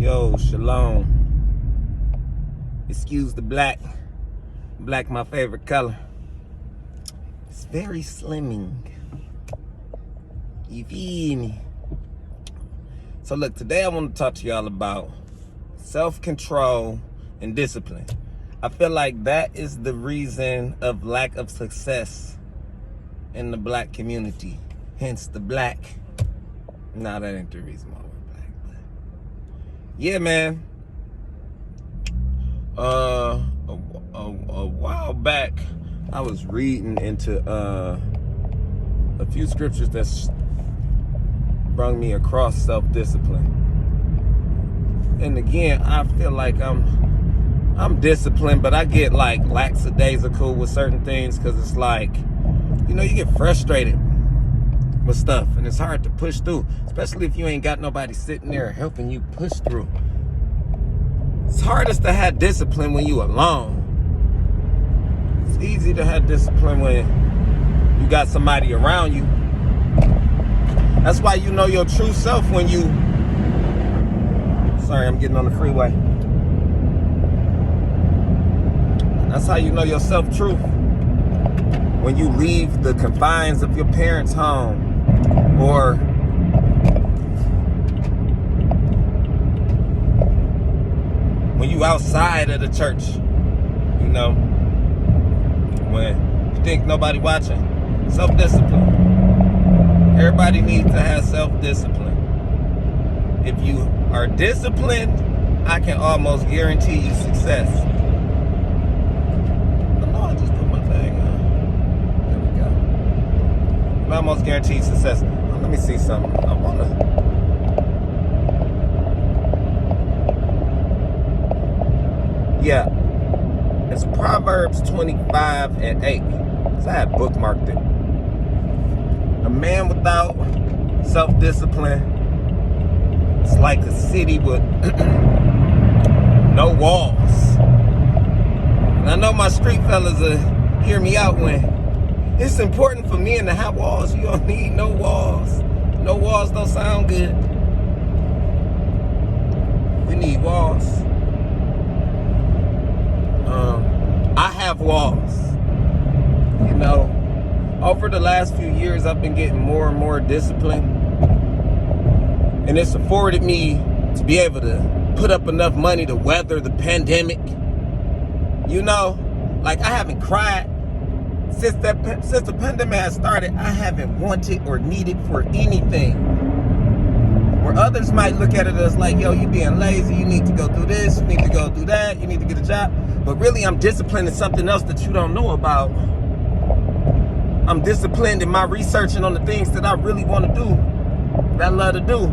Yo, shalom. Excuse the black. Black my favorite color. It's very slimming. You feel me? So look, today I want to talk to y'all about self-control and discipline. I feel like that is the reason of lack of success in the black community. Hence the black. Nah, that ain't the reason why we're black. But yeah, man. A while back, I was reading into a few scriptures that brought me across self-discipline. And again, I feel like I'm disciplined, but I get like lackadaisical with certain things because it's like, you know, you get frustrated with stuff and it's hard to push through, especially if you ain't got nobody sitting there helping you push through. It's hardest to have discipline when you alone. It's easy to have discipline when you got somebody around you. That's why you know your true self when you... Sorry, I'm getting on the freeway. That's how you know your self-truth. When you leave the confines of your parents' home, or when you outside of the church, you know, when you think nobody watching. Self-discipline. Everybody needs to have self-discipline. If you are disciplined, I can almost guarantee you success. I know I just put my thing on. There we go. I can almost guarantee you success. Let me see something. I wanna... Yeah, it's Proverbs 25:8. So I had bookmarked it. A man without self-discipline is like a city with no walls. And I know my street fellas will hear me out when it's important for men to have walls. You don't need no walls. No walls don't sound good. We need walls. I have walls. You know, over the last few years, I've been getting more and more disciplined. And it's afforded me to be able to put up enough money to weather the pandemic. You know, like I haven't cried since the pandemic has started. I haven't wanted or needed for anything. Where others might look at it as like, yo, you being lazy, you need to go do this, you need to go do that, you need to get a job. But really, I'm disciplined in something else that you don't know about. I'm disciplined in my researching on the things that I really want to do, that I love to do.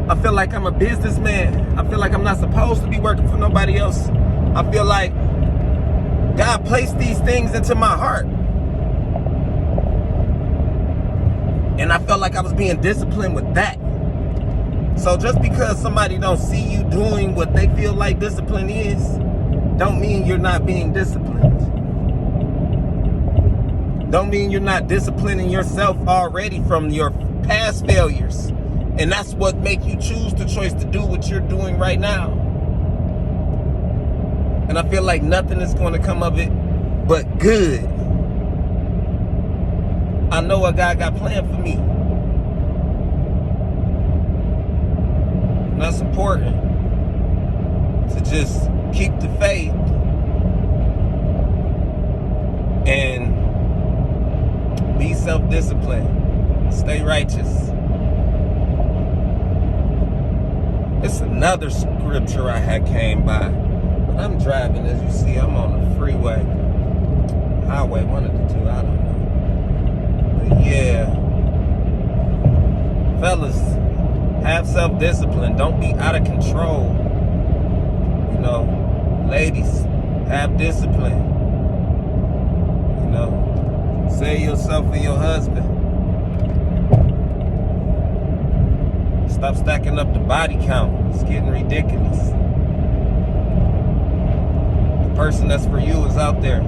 I feel like I'm a businessman. I feel like I'm not supposed to be working for nobody else. I feel like God placed these things into my heart. And I felt like I was being disciplined with that. So just because somebody don't see you doing what they feel like discipline is, don't mean you're not being disciplined. Don't mean you're not disciplining yourself already from your past failures. And that's what makes you choose the choice to do what you're doing right now. And I feel like nothing is going to come of it but good. I know what God got planned for me. And that's important. To just keep the faith. And be self-disciplined. Stay righteous. It's another scripture I had came by. But I'm driving, as you see, I'm on the freeway. Highway, one of the two, I don't know. But yeah. Fellas, have self-discipline. Don't be out of control. You know, ladies, have discipline. You know, save yourself and your husband. Stop stacking up the body count. It's getting ridiculous. The person that's for you is out there.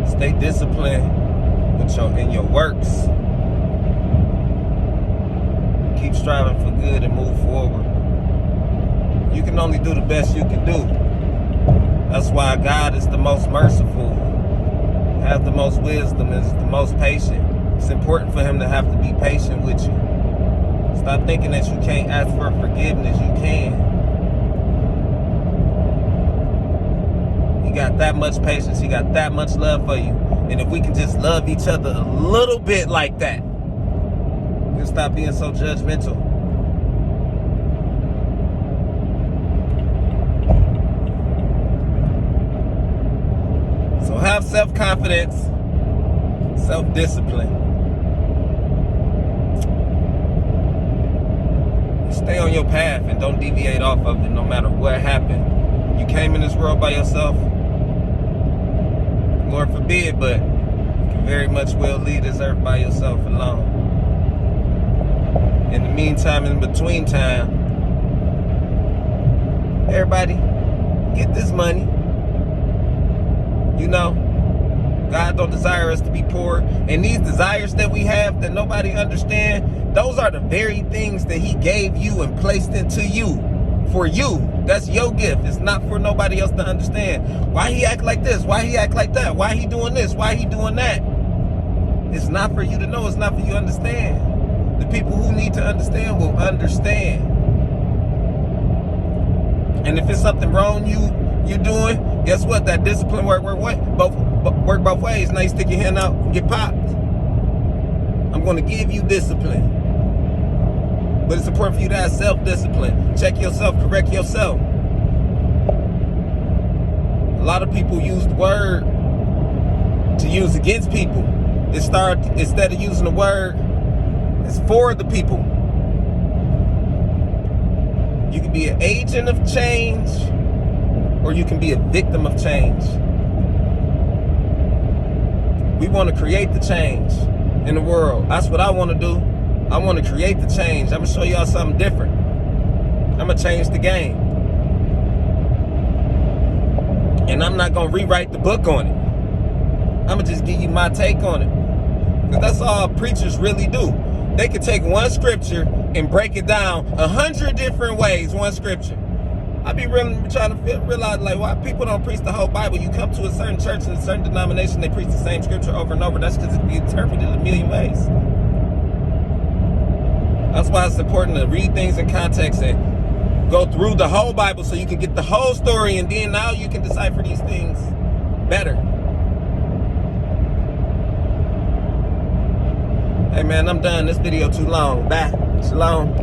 Stay disciplined in your works. Keep keep striving for good and move forward. You can only do the best you can do. That's why God is the most merciful, has the most wisdom, is the most patient. It's important for him to have to be patient with you. Stop thinking that you can't ask for forgiveness. You can. He got that much patience. He got that much love for you. And if we can just love each other a little bit like that, we'll stop being so judgmental. So have self-confidence, self-discipline. Stay on your path and don't deviate off of it no matter what happened. You came in this world by yourself. Lord forbid, but you can very much well leave this earth by yourself alone. In the meantime, in between time, everybody get this money. You know, God don't desire us to be poor. And these desires that we have that nobody understands, those are the very things that he gave you and placed into you for you. That's your gift. It's not for nobody else to understand. Why he act like this? Why he act like that? Why he doing this? Why he doing that? It's not for you to know. It's not for you to understand. The people who need to understand will understand. And if it's something wrong you doing, guess what? That discipline work both ways. Now you stick your hand out and get popped. I'm going to give you discipline. But it's important for you to have self-discipline. Check yourself, correct yourself. A lot of people use the word to use against people. Instead of using the word, it's for the people. You can be an agent of change, or you can be a victim of change. We want to create the change in the world. That's what I want to do. I want to create the change. I'm going to show y'all something different. I'm going to change the game. And I'm not going to rewrite the book on it. I'm going to just give you my take on it. Because that's all preachers really do. They can take one scripture and break it down 100 different ways, one scripture. I be really trying to realize, like, why people don't preach the whole Bible. You come to a certain church and a certain denomination, they preach the same scripture over and over. That's because it can be interpreted a million ways. That's why it's important to read things in context and go through the whole Bible so you can get the whole story, and then now you can decipher these things better. Hey man, I'm done. This video too long. Bye. Shalom.